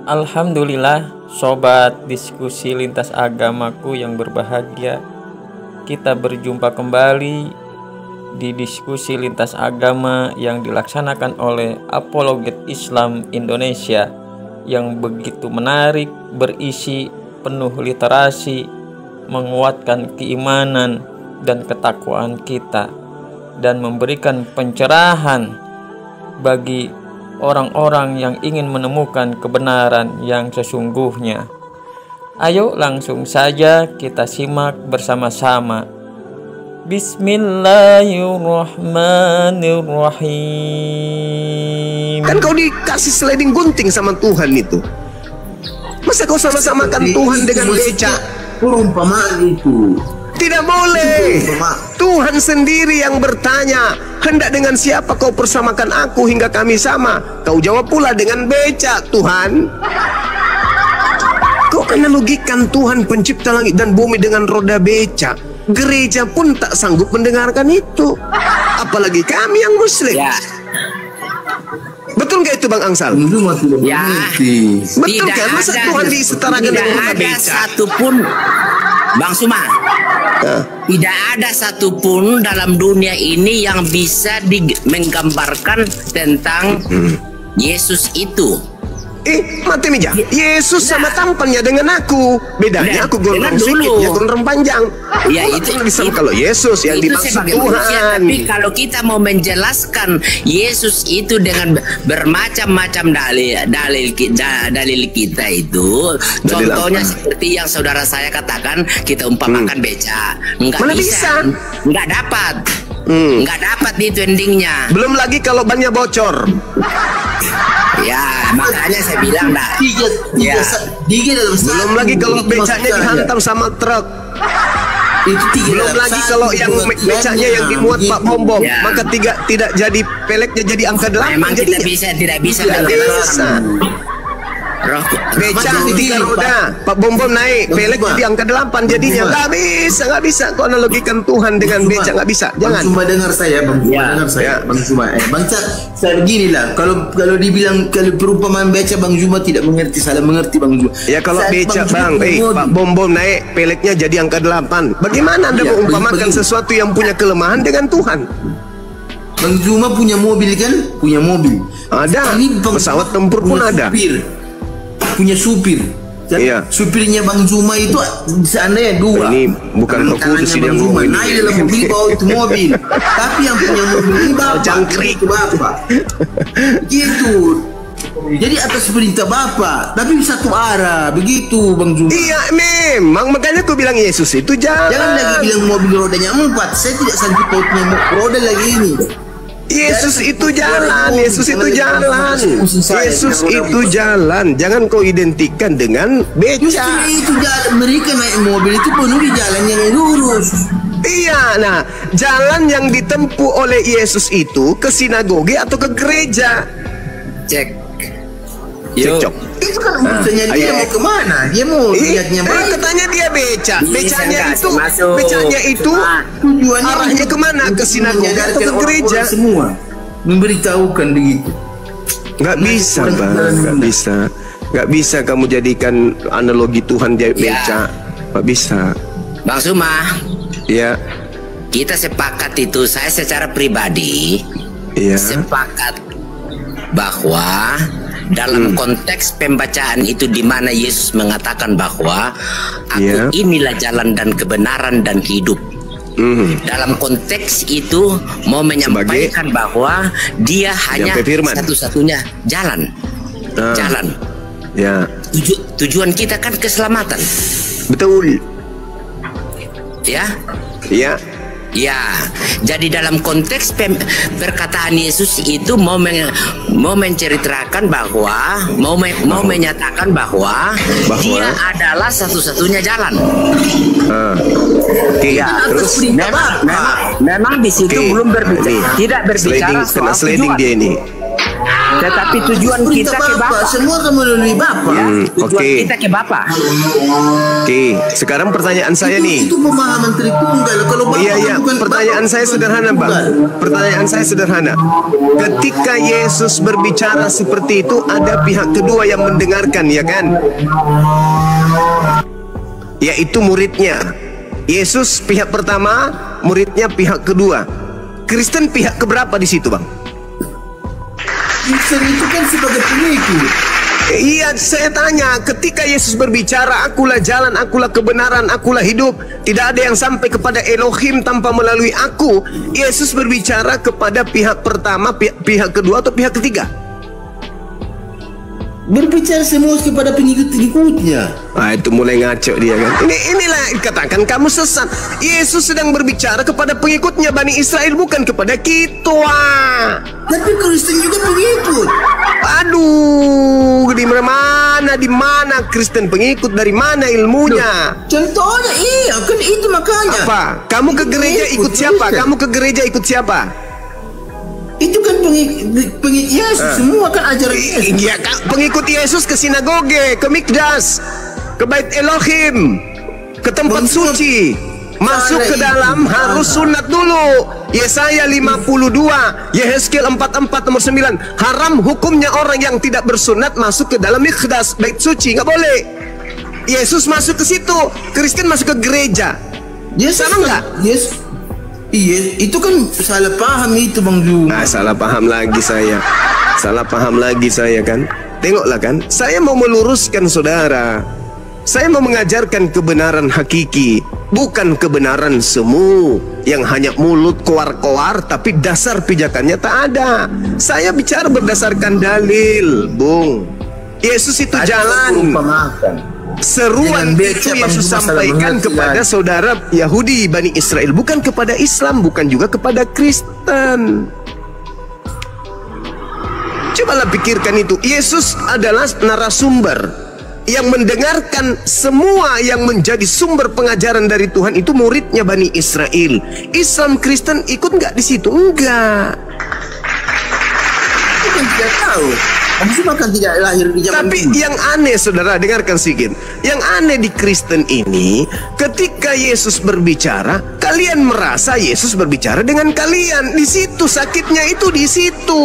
Alhamdulillah, sobat diskusi lintas agamaku yang berbahagia. Kita berjumpa kembali di diskusi lintas agama yang dilaksanakan oleh Apologet Islam Indonesia yang begitu menarik, berisi penuh literasi, menguatkan keimanan dan ketakwaan kita, dan memberikan pencerahan bagi orang-orang yang ingin menemukan kebenaran yang sesungguhnya. Ayo langsung saja kita simak bersama-sama. Bismillahirrahmanirrahim. Kan kau dikasih sliding gunting sama Tuhan itu. Masa kau sama-samakan Tuhan dengan beca? Perumpamaan itu tidak boleh. Tuhan sendiri yang bertanya, hendak dengan siapa kau persamakan aku hingga kami sama? Kau jawab pula dengan beca, Tuhan. Kau analogikan Tuhan pencipta langit dan bumi dengan roda beca. Gereja pun tak sanggup mendengarkan itu, apalagi kami yang muslim. Ya. Betul gak itu Bang Angsal? Ya. Betul kan? Masa Tuhan disetarakan dengan roda beca? Tidak ada satupun, Bang Suma, tidak ada satupun dalam dunia ini yang bisa menggambarkan tentang Yesus itu. Mati meja. Yesus sama tampannya dengan aku. Bedanya aku gondrong sedikit, dia gondrong panjang. Ya itu bisa kalau Yesus yang dimaksud Tuhan. Tapi kalau kita mau menjelaskan Yesus itu dengan bermacam-macam dalil kita itu, contohnya seperti yang saudara saya katakan, kita umpamakan beca. Enggak bisa. Enggak dapat. Enggak dapat itu endingnya. Belum lagi kalau bannya bocor. Ya, makanya saya bilang dah. Belum lagi kalau becanya dihantam sama truk. Belum lagi kalau yang becanya yang dimuat Pak Bombom, maka tidak jadi peleknya jadi angka 8. Memang tidak bisa. Beca 3 roda, Pak Bombom naik, pelek jadi angka 8 jadinya. Nggak bisa. Kau analogikan Tuhan dengan beca, nggak bisa. Jangan. Bang Suma dengar saya, Bang Suma dengar saya, Bang Suma. Bang Cak, saya beginilah. Kalau dibilang kalau perumpamaan beca, Bang Suma tidak mengerti, salah mengerti Bang Suma. Ya kalau beca Bang, Pak Bombom naik, peleknya jadi angka 8. Bagaimana Anda mengumpamakan sesuatu yang punya kelemahan dengan Tuhan? Bang Suma punya mobil kan? Punya mobil. Ada. Pesawat tempur pun ada. Punya supir. Dan supirnya Bang Zuma itu seandainya 2. Ini bukan kudus ini yang ngomong. Naik dalam mobil bawa itu mobil. Tapi yang punya mobil ini bapak. Jangkrik itu bapak. Gitu. Jadi atas perintah bapak. Tapi satu arah. Begitu Bang Zuma. Iya memang. Makanya aku bilang Yesus itu jalan. Jangan lagi bilang mobil rodanya 4. Saya tidak sanggup pautnya roda lagi ini. Yesus itu jalan, Yesus itu jalan, Yesus itu jalan. Jangan kau identikan dengan beca. Itu jalan, mereka naik mobil itu penuh di jalan yang lurus. Iya, nah jalan yang ditempuh oleh Yesus itu ke sinagoge atau ke gereja. Cek. Cekcok. Itu kan urusannya dia mau kemana? Dia mau lihatnya baik. Katanya dia beca. Becanya itu tujuannya arahnya kemana? Ke sinagoge atau ke gereja? Semua memberitahukan begitu. Nggak bisa Bang, nggak bisa kamu jadikan analogi Tuhan dia beca. Nggak bisa. Bang Suma. Ya. Kita sepakat itu. Saya secara pribadi sepakat bahwa dalam konteks pembacaan itu di mana Yesus mengatakan bahwa aku inilah jalan dan kebenaran dan hidup. Dalam konteks itu mau menyampaikan bahwa dia hanya satu-satunya jalan. Tujuan kita kan keselamatan. Betul. Ya, jadi dalam konteks perkataan Yesus itu mau menceritakan bahwa mau menyatakan bahwa dia adalah satunya jalan. Terus memang di situ belum berbicara, tidak berbicara soal sliding dia ini. Tetapi tujuan kita ke Bapa. Semua akan melalui Bapa. Ya, tujuan kita ke Bapa. Oke, sekarang pertanyaan saya nih. Itu pemahaman Tritunggal. Kalau Bapa Iya. Pertanyaan saya sederhana, Bang. Pertanyaan saya sederhana. Ketika Yesus berbicara seperti itu, ada pihak kedua yang mendengarkan, ya kan? Yaitu muridnya. Yesus pihak pertama, muridnya pihak kedua. Kristen pihak keberapa di situ, Bang? Kristen itu kan sebagai pengikut. Iya, saya tanya, ketika Yesus berbicara, akulah jalan, akulah kebenaran, akulah hidup, tidak ada yang sampai kepada Elohim tanpa melalui aku. Yesus berbicara kepada pihak pertama, pihak kedua, atau pihak ketiga? Berbicara semua kepada pengikut-pengikutnya. Ah, itu mulai ngaco dia kan. Inilah dikatakan kamu sesat. Yesus sedang berbicara kepada pengikutnya Bani Israel, bukan kepada kita. Tapi Kristen juga pengikut. Aduh, di mana Kristen pengikut, dari mana ilmunya? Contohnya iya, kan itu makanya. Apa? Kamu ke gereja ikut siapa? Kamu ke gereja ikut siapa? Itu kan pengikut Yesus, semua kan ajaran Yesus. Iya, pengikut Yesus ke sinagoge, ke mikdas, ke bait Elohim, ke tempat suci. Masuk ke dalam harus sunat dulu. Yesaya 52, Yehezkiel 44 nomor 9. Haram hukumnya orang yang tidak bersunat masuk ke dalam mikdas, bait suci, nggak boleh. Yesus masuk ke situ, Kristen masuk ke gereja. Sama nggak? Yes. Iya, itu kan salah paham itu Bang Juma. Nah, salah paham lagi saya. Salah paham lagi saya kan. Tengoklah kan, saya mau meluruskan saudara. Saya mau mengajarkan kebenaran hakiki, bukan kebenaran semu yang hanya mulut koar-koar tapi dasar pijakannya tak ada. Saya bicara berdasarkan dalil, Bung. Yesus itu jalan. Seruan itu Yesus sampaikan kepada saudara Yahudi Bani Israel, bukan kepada Islam, bukan juga kepada Kristen. Cobalah pikirkan itu. Yesus adalah narasumber yang mendengarkan semua yang menjadi sumber pengajaran dari Tuhan itu muridnya Bani Israel. Islam Kristen ikut nggak di situ? Enggak. Bukan tidak tahu. Maksudnya kan tidak lahir di zaman. Tapi yang aneh, saudara, dengarkan sedikit. Yang aneh di Kristen ini, ketika Yesus berbicara, kalian merasa Yesus berbicara dengan kalian. Di situ sakitnya, itu di situ.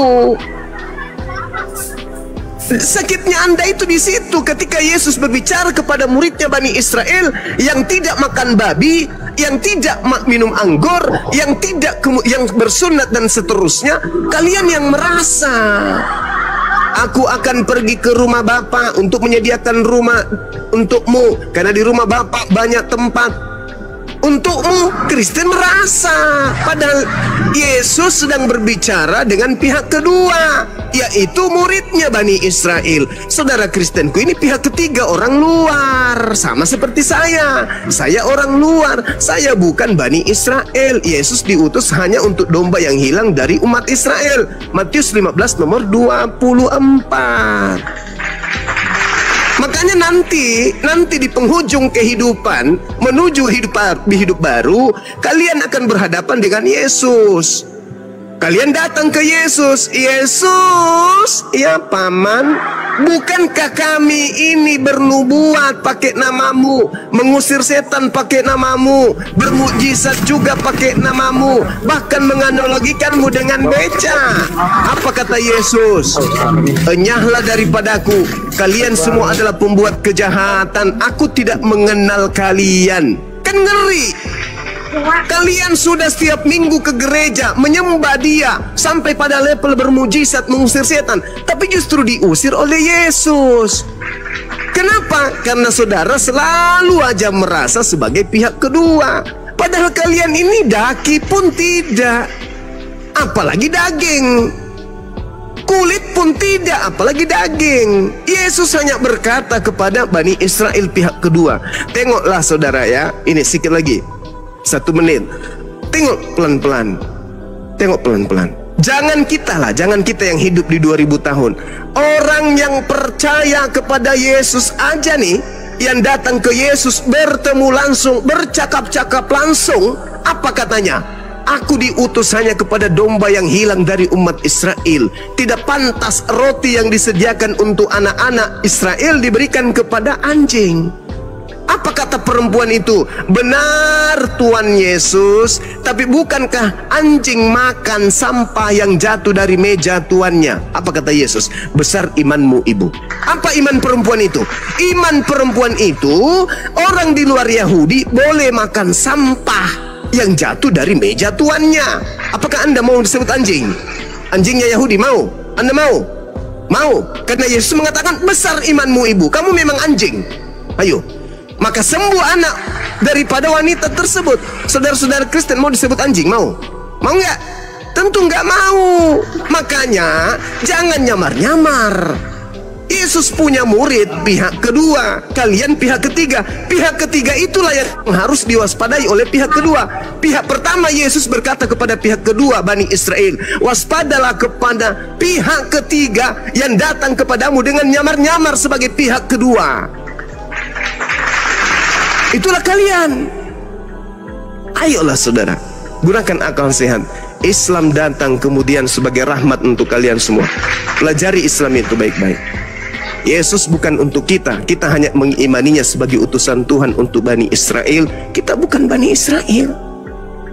Sakitnya Anda itu di situ. Ketika Yesus berbicara kepada muridnya Bani Israel yang tidak makan babi, yang tidak minum anggur, yang bersunat dan seterusnya, kalian yang merasa aku akan pergi ke rumah Bapa untuk menyediakan rumah untukmu, karena di rumah Bapa banyak tempat untukmu. Kristen merasa, padahal Yesus sedang berbicara dengan pihak kedua, yaitu muridnya Bani Israel. Saudara Kristenku ini pihak ketiga, orang luar. Sama seperti saya orang luar, saya bukan Bani Israel. Yesus diutus hanya untuk domba yang hilang dari umat Israel. Matius 15 nomor 24. Makanya nanti di penghujung kehidupan menuju hidup baru, kalian akan berhadapan dengan Yesus. Kalian datang ke Yesus. Yesus, ya Paman, bukankah kami ini bernubuat pakai namamu, mengusir setan pakai namamu, bermukjizat juga pakai namamu, bahkan menganalogikanmu dengan beca? Apa kata Yesus? Enyahlah daripadaku, kalian semua adalah pembuat kejahatan, aku tidak mengenal kalian. Kan ngeri. Kalian sudah setiap minggu ke gereja menyembah Dia sampai pada level bermujizat mengusir setan, tapi justru diusir oleh Yesus. Kenapa? Karena saudara selalu aja merasa sebagai pihak kedua, padahal kalian ini daki pun tidak, apalagi daging. Kulit pun tidak, apalagi daging. Yesus hanya berkata kepada Bani Israel pihak kedua. Tengoklah saudara ya, ini sedikit lagi 1 menit. Tengok pelan-pelan. Tengok pelan-pelan. Jangan kita yang hidup di 2000 tahun. Orang yang percaya kepada Yesus aja nih, yang datang ke Yesus bertemu langsung, bercakap-cakap langsung, apa katanya? Aku diutus hanya kepada domba yang hilang dari umat Israel. Tidak pantas roti yang disediakan untuk anak-anak Israel diberikan kepada anjing. Apa kata perempuan itu? Benar Tuhan Yesus, tapi bukankah anjing makan sampah yang jatuh dari meja tuannya? Apa kata Yesus? Besar imanmu ibu. Apa iman perempuan itu? Iman perempuan itu, orang di luar Yahudi boleh makan sampah yang jatuh dari meja tuannya. Apakah Anda mau disebut anjing? Anjingnya Yahudi mau? Anda mau? Mau? Karena Yesus mengatakan besar imanmu ibu. Kamu memang anjing. Ayo. Maka sembuh anak daripada wanita tersebut. Saudara-saudara Kristen mau disebut anjing? Mau? Mau nggak? Tentu nggak mau. Makanya jangan nyamar-nyamar. Yesus punya murid pihak kedua, kalian pihak ketiga. Pihak ketiga itulah yang harus diwaspadai oleh pihak kedua. Pihak pertama Yesus berkata kepada pihak kedua Bani Israel, waspadalah kepada pihak ketiga yang datang kepadamu dengan nyamar-nyamar sebagai pihak kedua. Itulah kalian. Ayolah saudara, gunakan akal sehat. Islam datang kemudian sebagai rahmat untuk kalian semua. Pelajari Islam itu baik-baik. Yesus bukan untuk kita. Kita hanya mengimaninya sebagai utusan Tuhan untuk Bani Israel. Kita bukan Bani Israel.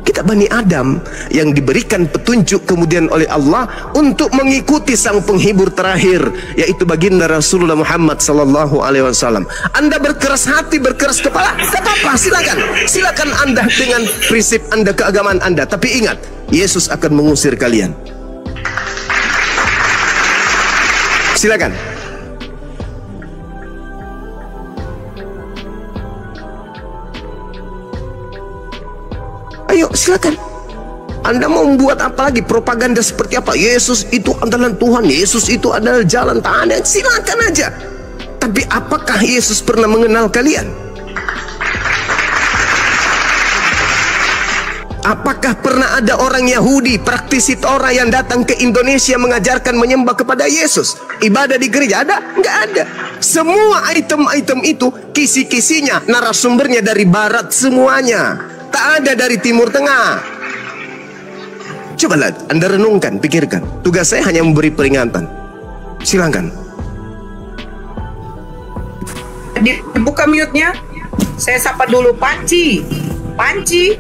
Kita Bani Adam yang diberikan petunjuk kemudian oleh Allah untuk mengikuti sang penghibur terakhir, yaitu baginda Rasulullah Muhammad sallallahu alaihi wasallam. Anda berkeras hati, berkeras kepala, tidak apa-apa, silakan. Silakan Anda dengan prinsip Anda, keagamaan Anda. Tapi ingat, Yesus akan mengusir kalian. Silakan. Ayo silakan. Anda mau membuat apa lagi? Propaganda seperti apa? Yesus itu adalah Tuhan, Yesus itu adalah jalan tahanan. Silakan aja. Tapi apakah Yesus pernah mengenal kalian? Apakah pernah ada orang Yahudi, praktisi Torah yang datang ke Indonesia mengajarkan menyembah kepada Yesus? Ibadah di gereja ada? Nggak ada. Semua item-item itu kisi-kisinya, narasumbernya dari barat semuanya. Tak ada dari Timur Tengah. Cobalah Anda renungkan, pikirkan. Tugas saya hanya memberi peringatan. Silakan. Dibuka mute-nya. Saya sapa dulu Panci. Panci.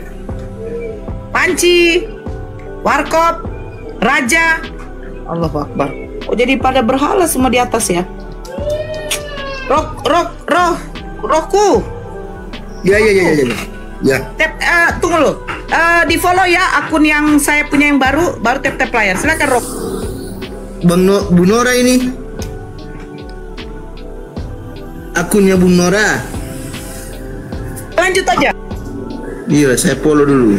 Panci. Warkop. Raja. Allahu Akbar. Oh, jadi pada berhala semua di atas ya. Rohku. Ya. Ya. Tunggu lo. Di follow ya akun yang saya punya yang baru tap layar. Silakan Rob. Bu Nora ini. Akunnya Bu Nora. Lanjut aja. Iya, saya follow dulu.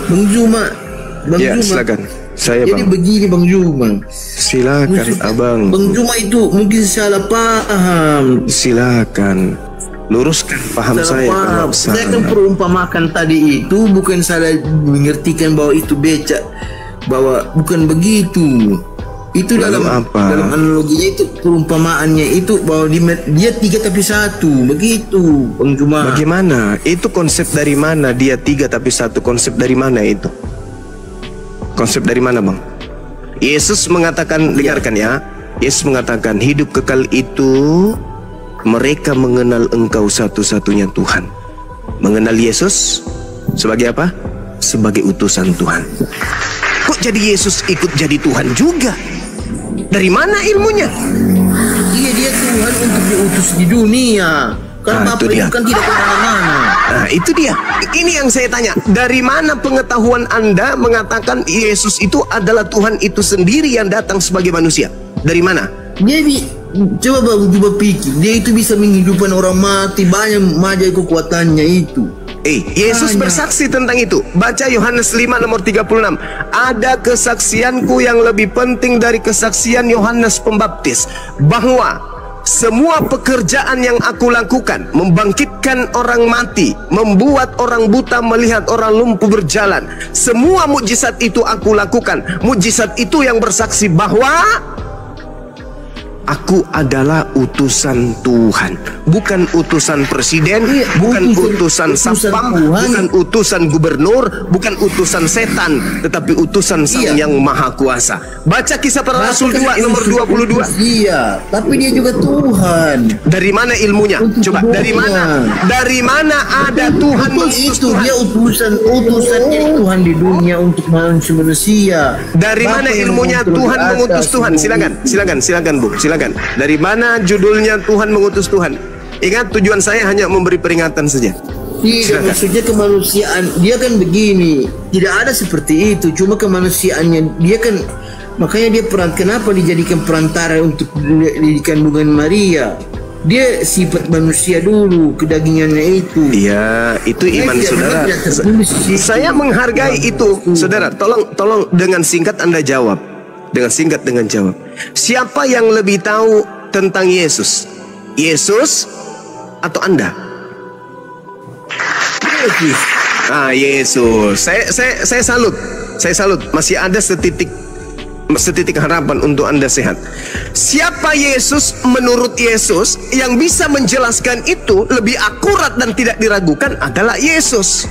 Bang Juma. Ya, silakan. Saya Jadi bang. begini Bang Juma. Silakan abang. Bang Juma itu mungkin salah paham. Silakan luruskan paham saya. Saya kan perumpamakan tadi itu bukan salah mengertikan bahwa itu becak, bahwa bukan begitu. Itu dalam analoginya itu perumpamaannya itu bahwa dia 3 tapi 1 begitu Bang Juma. Bagaimana? Itu konsep dari mana? Dia 3 tapi 1. Konsep dari mana itu? Konsep dari mana bang? Yesus mengatakan, dengarkan ya. Yesus mengatakan hidup kekal itu mereka mengenal Engkau satu-satunya Tuhan. Mengenal Yesus sebagai apa? Sebagai utusan Tuhan. Kok jadi Yesus ikut jadi Tuhan juga? Dari mana ilmunya? Iya, dia Tuhan untuk diutus di dunia. Karena Bapak itu kan tidak kemana-mana. Nah itu dia. Ini yang saya tanya. Dari mana pengetahuan Anda mengatakan Yesus itu adalah Tuhan itu sendiri yang datang sebagai manusia? Dari mana? Jadi coba pikir, dia itu bisa menghidupkan orang mati, banyak majai kekuatannya itu. Yesus bersaksi tentang itu. Baca Yohanes 5 nomor 36. Ada kesaksianku yang lebih penting dari kesaksian Yohanes Pembaptis, bahwa semua pekerjaan yang aku lakukan, membangkitkan orang mati, membuat orang buta melihat, orang lumpuh berjalan, semua mukjizat itu aku lakukan. Mukjizat itu yang bersaksi bahwa Aku adalah utusan Tuhan, bukan utusan presiden, bukan utusan satpam, bukan utusan gubernur, bukan utusan setan, tetapi utusan Sang Yang Maha Kuasa. Baca Kisah Para Rasul 2 nomor 22. Iya, tapi dia juga Tuhan. Dari mana ilmunya? Coba, dari mana? Dari mana ada Tuhan mengutus Tuhan? Dia utusannya Tuhan di dunia untuk manusia. Dari mana ilmunya Tuhan mengutus Tuhan? Silakan Bu, silakan. Dari mana judulnya Tuhan mengutus Tuhan? Ingat, tujuan saya hanya memberi peringatan saja. Tidak, maksudnya kemanusiaan. Dia kan begini, tidak ada seperti itu. Cuma kemanusiaannya dia kan, makanya dia kenapa dijadikan perantara untuk didikan dengan Maria? Dia sifat manusia dulu, kedagingannya itu. Iya, itu iman saudara. Saya menghargai itu, saudara. Tolong dengan singkat Anda jawab. Dengan singkat dengan jawab. Siapa yang lebih tahu tentang Yesus? Yesus atau Anda? Yesus. Yesus. Saya salut. Saya salut. Masih ada setitik harapan untuk Anda sehat. Siapa Yesus menurut Yesus yang bisa menjelaskan itu lebih akurat dan tidak diragukan adalah Yesus.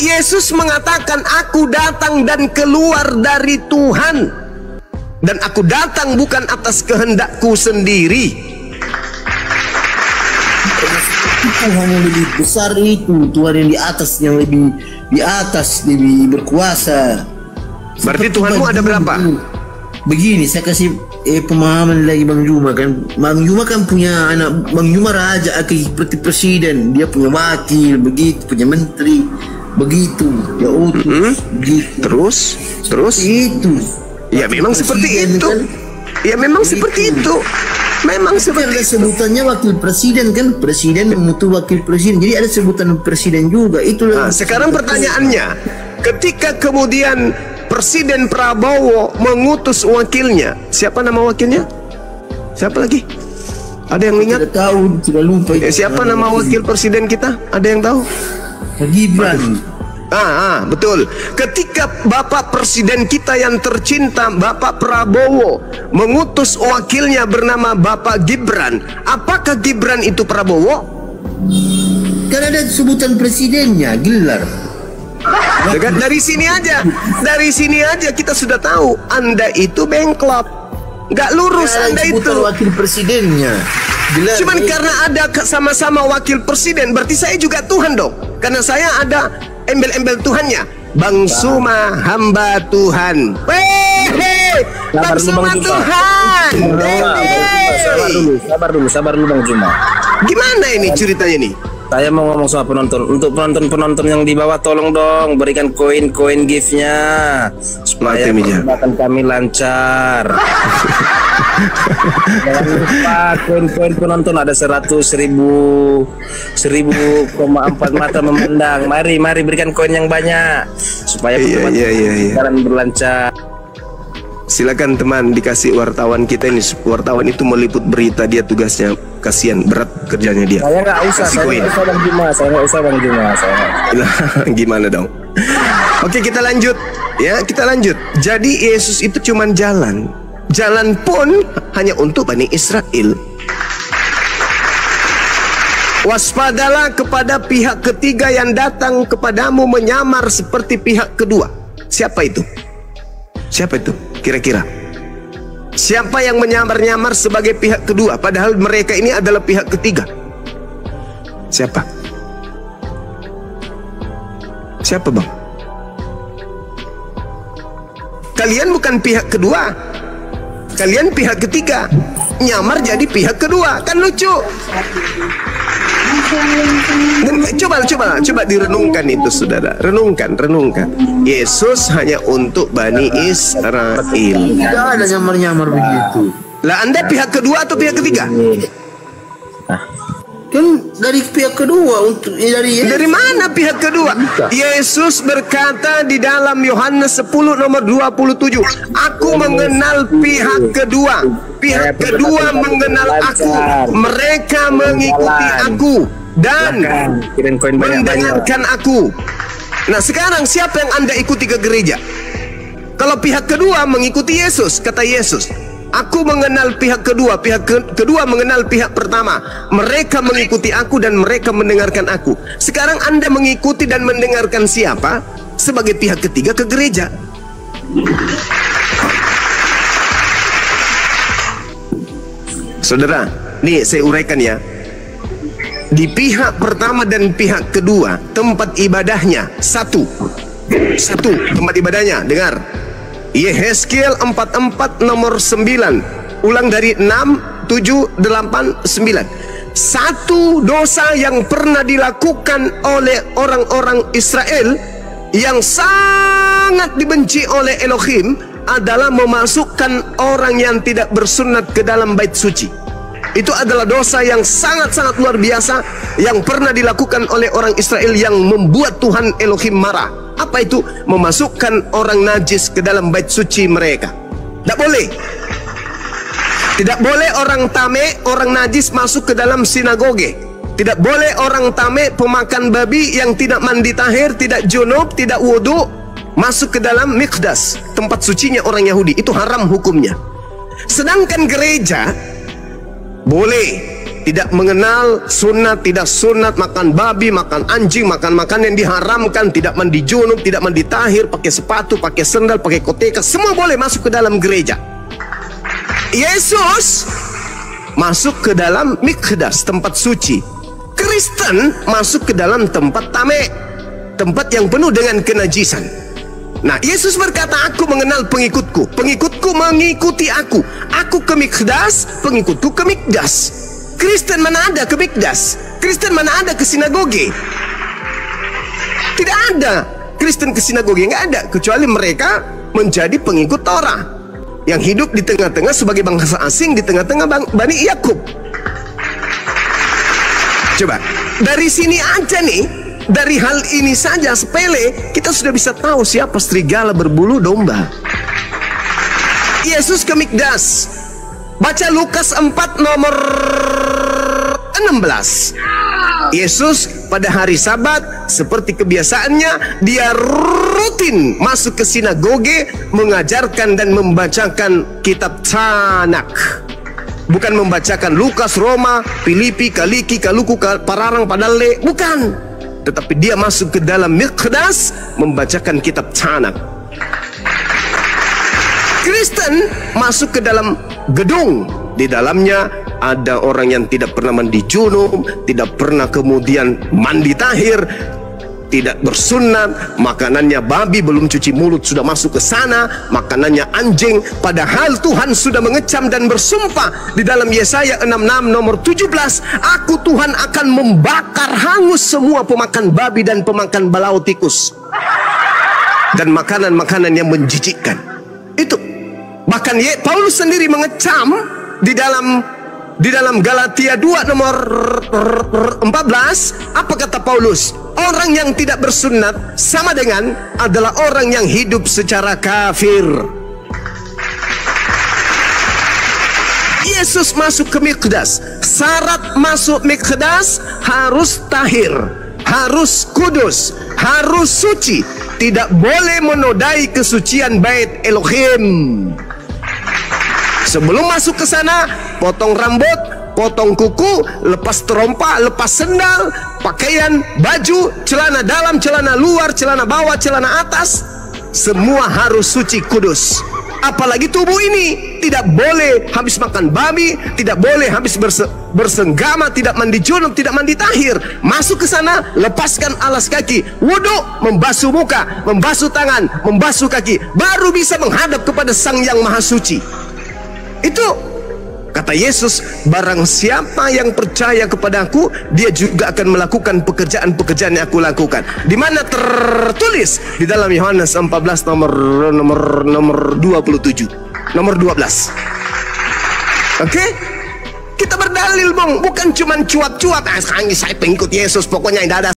Yesus mengatakan, aku datang dan keluar dari Tuhan, dan aku datang bukan atas kehendakku sendiri. Tuhan yang lebih besar itu, Tuhan yang di atas, yang lebih di atas, lebih berkuasa. Berarti Tuhanmu ada berapa? Begini, saya kasih pemahaman lagi Bang Juma kan. Bang Juma kan punya anak, Bang Juma raja, seperti presiden, dia punya wakil, begitu, punya menteri. Begitu ya utus begitu. Terus itu ya memang seperti itu kan? Ya memang seperti itu. Memang seperti itu. Sebutannya wakil presiden kan, presiden mengutus wakil presiden, jadi ada sebutan presiden juga. Itulah. Sekarang pertanyaannya, ketika kemudian Presiden Prabowo mengutus wakilnya, siapa nama wakilnya? Siapa lagi? Ada yang ingat? Tidak tahu, sudah lupa. Siapa nama wakil presiden kita? Ada yang tahu? Gibran. Betul. Ketika Bapak Presiden kita yang tercinta, Bapak Prabowo, mengutus wakilnya bernama Bapak Gibran, apakah Gibran itu Prabowo? Kan ada sebutan presidennya, gelar. Dari sini aja kita sudah tahu Anda itu bengklok, nggak lurus. Anda itu wakil presidennya. Gelar, cuman karena ada sama-sama wakil presiden, berarti saya juga Tuhan dong. Karena saya ada embel-embel Tuhannya. Bang Suma hamba Tuhan. Bang Suma Tuhan. Sabar dulu Bang Juma. Gimana ini ceritanya nih? Saya mau ngomong sama penonton. Untuk penonton yang di bawah, tolong dong berikan koin gift-nya supaya perbuatan kami lancar. Jangan lupa koin penonton ada 100.000 1,4 mata memandang. Mari berikan koin yang banyak supaya perbuatan berlancar. Silakan teman, dikasih wartawan kita ini. Wartawan itu meliput berita, dia tugasnya, kasihan, berat kerjanya dia. Saya nggak usah, Bang Juma. Gimana dong? Oke, kita lanjut. Ya, kita lanjut. Jadi Yesus itu cuman jalan pun hanya untuk Bani Israel. Waspadalah kepada pihak ketiga yang datang kepadamu menyamar seperti pihak kedua. Siapa itu? Siapa itu? Kira-kira siapa yang menyamar-nyamar sebagai pihak kedua, padahal mereka ini adalah pihak ketiga? Siapa? Siapa bang? Kalian bukan pihak kedua, kalian pihak ketiga. Nyamar jadi pihak kedua, kan lucu. Coba direnungkan itu, saudara. Renungkan. Yesus hanya untuk Bani Israel. Tidak ada nyamar-nyamar begitu. Lah Anda pihak kedua atau pihak ketiga? Kan dari pihak kedua dari mana pihak kedua? Yesus berkata di dalam Yohanes 10 nomor 27, aku mengenal pihak kedua. Pihak kedua mengenal aku. Mereka mengikuti aku dan mendengarkan aku. Nah sekarang siapa yang Anda ikuti ke gereja? Kalau pihak kedua mengikuti Yesus, kata Yesus, aku mengenal pihak kedua, kedua mengenal pihak pertama. Mereka mengikuti aku dan mereka mendengarkan aku. Sekarang Anda mengikuti dan mendengarkan siapa? Sebagai pihak ketiga ke gereja. Saudara, nih saya uraikan ya. Di pihak pertama dan pihak kedua, tempat ibadahnya satu tempat ibadahnya. Dengar, Yehezkiel 44 nomor 9, ulang dari 6, 7, 8, 9. Satu dosa yang pernah dilakukan oleh orang-orang Israel yang sangat dibenci oleh Elohim adalah memasukkan orang yang tidak bersunat ke dalam bait suci. Itu adalah dosa yang sangat-sangat luar biasa yang pernah dilakukan oleh orang Israel yang membuat Tuhan Elohim marah. Apa itu? Memasukkan orang najis ke dalam bait suci mereka. Tidak boleh. Tidak boleh orang tame, orang najis masuk ke dalam sinagoge. Tidak boleh orang tame, pemakan babi yang tidak mandi tahir, tidak junub, tidak wudu, masuk ke dalam mikdas, tempat sucinya orang Yahudi. Itu haram hukumnya. Sedangkan gereja boleh, tidak mengenal sunat, tidak sunat, makan babi, makan anjing, makan makanan yang diharamkan, tidak mandi junub, tidak mandi tahir, pakai sepatu, pakai sendal, pakai koteka, semua boleh masuk ke dalam gereja. Yesus masuk ke dalam mikdas, tempat suci. Kristen masuk ke dalam tempat tame, tempat yang penuh dengan kenajisan. Nah, Yesus berkata, aku mengenal pengikutku, pengikutku mengikuti aku. Aku ke mikdas, pengikutku ke mikdas. Kristen mana ada ke mikdas? Kristen mana ada ke sinagoge? Tidak ada Kristen ke sinagoge, nggak ada, kecuali mereka menjadi pengikut Torah yang hidup di tengah-tengah sebagai bangsa asing di tengah-tengah Bani Yakub. Coba dari sini aja nih, dari hal ini saja sepele, kita sudah bisa tahu siapa serigala berbulu domba. Yesus ke mikdas. Baca Lukas 4 nomor 16. Yesus pada hari Sabat, seperti kebiasaannya, dia rutin masuk ke sinagoge, mengajarkan dan membacakan kitab Tanakh. Bukan membacakan Lukas, Roma, Filipi, Kaliki, Kaluku, Pararang, Padale, bukan. Tetapi dia masuk ke dalam mikdas membacakan kitab Tanakh. Kristen masuk ke dalam gedung, di dalamnya ada orang yang tidak pernah mandi junub, tidak pernah kemudian mandi tahir, tidak bersunat, makanannya babi, belum cuci mulut sudah masuk ke sana, makanannya anjing, padahal Tuhan sudah mengecam dan bersumpah di dalam Yesaya 66 nomor 17, aku Tuhan akan membakar hangus semua pemakan babi dan pemakan balaau tikus dan makanan-makanan yang menjijikkan. Itu bahkan Paulus sendiri mengecam di dalam Galatia 2 nomor 14, apa kata Paulus? Orang yang tidak bersunat sama dengan adalah orang yang hidup secara kafir. Yesus masuk ke mikdas. Syarat masuk mikdas harus tahir, harus kudus, harus suci. Tidak boleh menodai kesucian bait Elohim. Sebelum masuk ke sana, potong rambut, potong kuku, lepas terompa, lepas sendal, pakaian, baju, celana dalam, celana luar, celana bawah, celana atas, semua harus suci kudus. Apalagi tubuh ini tidak boleh habis makan babi, tidak boleh habis bersenggama, tidak mandi junub, tidak mandi tahir. Masuk ke sana, lepaskan alas kaki, wudhu, membasuh muka, membasuh tangan, membasuh kaki, baru bisa menghadap kepada Sang Yang Maha Suci. Itu kata Yesus, barang siapa yang percaya kepadaku, dia juga akan melakukan pekerjaan-pekerjaan yang aku lakukan. Di mana tertulis di dalam Yohanes 14 nomor 27, nomor 12. Oke? Kita berdalil, Bang, bukan cuman cuap-cuap. Sekarang saya pengikut Yesus, pokoknya tidak ada